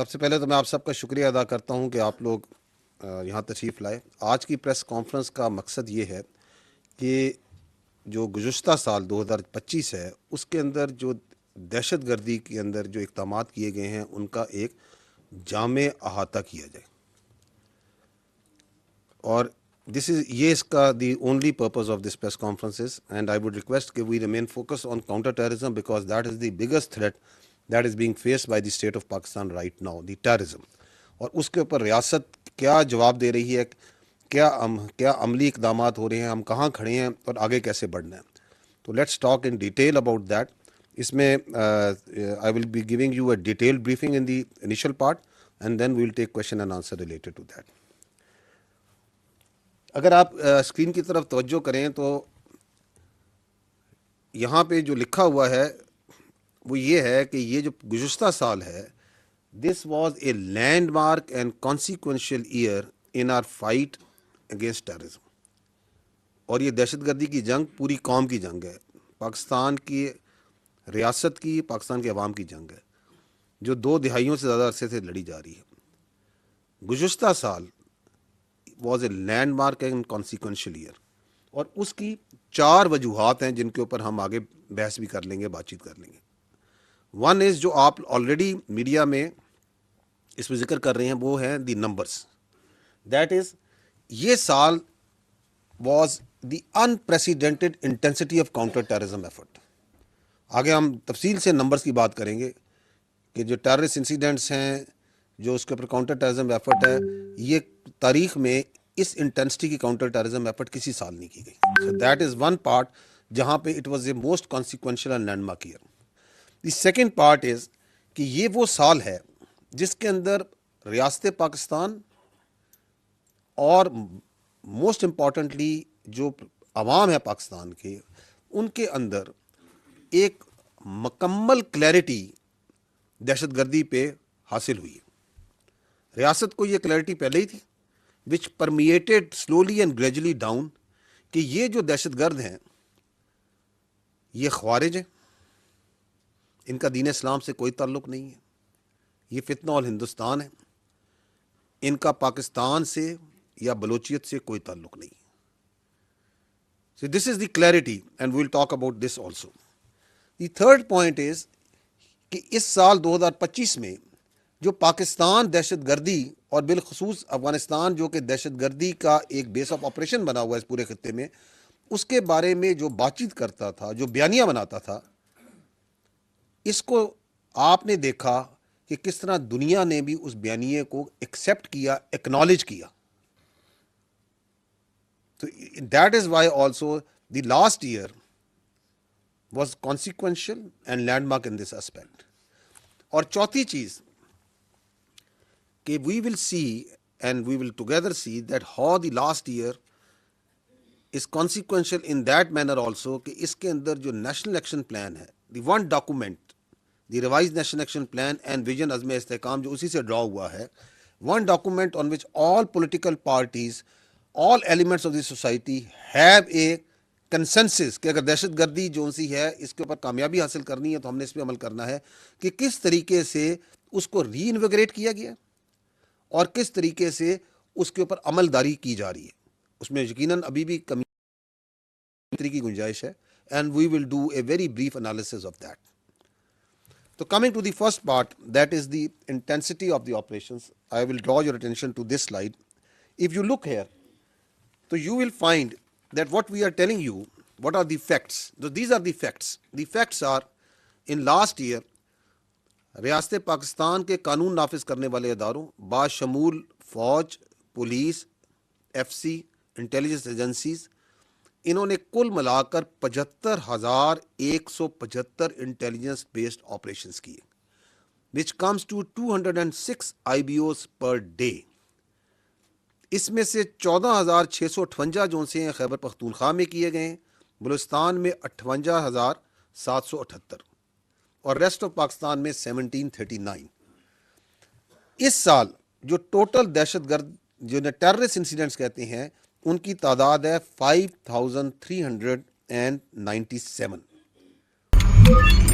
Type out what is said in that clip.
سب سے پہلے تو میں آپ سب کا شکریہ ادا کرتا ہوں کہ آپ لوگ یہاں تشریف لائے. آج کی پریس کانفرنس کا مقصد یہ ہے کہ جو گزشتہ سال 2025 ہے اس کے اندر جو دہشت گردی کے اندر جو اقدامات کیے گئے ہیں ان کا ایک جامع احاطہ کیا جائے. اور یہ اس کا the only purpose of this press conference and I would request کہ we remain focus on counter terrorism because that is the biggest threat that is being faced by the state of Pakistan right now, the terrorism. اور اس کے اوپر ریاست کیا جواب دے رہی ہے, کیا عملی اقدامات ہو رہے ہیں, ہم کہاں کھڑے ہیں اور آگے کیسے بڑھنا ہے. تو let's talk in detail about that. اس میں I will be giving you a detail briefing in the initial part and then we will take question and answer related to that. اگر آپ اسکرین کی طرف توجہ کریں تو یہاں پہ جو لکھا ہوا ہے وہ یہ ہے کہ یہ جو گزشتہ سال ہے, this was a landmark and consequential year in our fight against terrorism. اور یہ دہشت گردی کی جنگ پوری قوم کی جنگ ہے, پاکستان کی ریاست کی, پاکستان کے عوام کی جنگ ہے جو 2 دہائیوں سے زیادہ عرصے سے لڑی جا رہی ہے. گزشتہ سال was a landmark and consequential year, اور اس کی 4 وجوہات ہیں جن کے اوپر ہم آگے بحث بھی کر لیں گے, بات چیت کر لیں گے. ون از جو آپ آلریڈی میڈیا میں اس میں ذکر کر رہے ہیں وہ ہے دی نمبرس. دیٹ از یہ سال was the unprecedented intensity of counter terrorism effort. آگے ہم تفصیل سے نمبرس کی بات کریں گے کہ جو ٹیررسٹ انسیڈنٹس ہیں, جو اس کے اوپر کاؤنٹر ٹیررزم ایفرٹ ہے, یہ تاریخ میں اس انٹینسٹی کی کاؤنٹر ٹیررزم ایفرٹ کسی سال نہیں کی گئی. So that is one part جہاں پہ it was a most consequential and landmark year. The second part is کہ یہ وہ سال ہے جس کے اندر ریاست پاکستان اور موسٹ امپورٹنٹلی جو عوام ہے پاکستان کے, ان کے اندر ایک مکمل کلیئرٹی دہشت گردی پہ حاصل ہوئی ہے. ریاست کو یہ کلیئرٹی پہلے ہی تھی which permitted slowly and gradually down کہ یہ جو دہشت گرد ہیں یہ خوارج ہیں, ان کا دین اسلام سے کوئی تعلق نہیں ہے, یہ فتنہ الہندوستان ہے, ان کا پاکستان سے یا بلوچیت سے کوئی تعلق نہیں ہے. So this is the clarity and we will talk about this also. The third point is کہ اس سال 2025 میں جو پاکستان دہشت گردی اور بالخصوص افغانستان جو کہ دہشت گردی کا ایک بیس آف آپریشن بنا ہوا ہے اس پورے خطے میں, اس کے بارے میں جو بات چیت کرتا تھا, جو بیانیہ بناتا تھا, اس کو آپ نے دیکھا کہ کس طرح دنیا نے بھی اس بیانیے کو ایکسیپٹ کیا, ایکنالج کیا. تو that is why also the last year was consequential and landmark in this aspect. اور چوتھی چیز کہ we will see and we will together see that how the last year is consequential in that manner also کہ اس کے اندر جو national action plan ہے, the one document, the revise national action plan and vision Azm Istehkam جو اسی سے draw ہوا ہے, one document on which all political parties, all elements of the society have a consensus کہ اگر دہشت گردی جو سی ہے اس کے اوپر کامیابی حاصل کرنی ہے تو ہم نے اس پہ عمل کرنا ہے کہ کس طریقے سے اس کو ری انویگریٹ کیا گیا اور کس طریقے سے اس کے اوپر عمل داری کی جا رہی ہے. اس میں یقیناً ابھی بھی کمی کی گنجائش ہے and we will do a very brief analysis of that. So coming to the first part, that is the intensity of the operations, I will draw your attention to this slide. If you look here, so you will find that what we are telling you, what are the facts? So these are the facts. The facts are in last year ریاست پاکستان کے قانون نافذ کرنے والے اداروں باشمول فوج, police, F C, intelligence agencies, انہوں نے کل ملا کر 75,175 انٹیلیجنس بیسڈ آپریشنز کیے, which comes to 206 IBOs per day. اس میں سے 14,658 جو سے ہیں خیبر پختونخوا میں کیے گئے ہیں, بلوچستان میں 58,778 اور ریسٹ آف پاکستان میں 1739. اس سال جو ٹوٹل دہشت گرد جو ٹیررسٹ انسیڈنٹس کہتے ہیں ان کی تعداد ہے 5,397.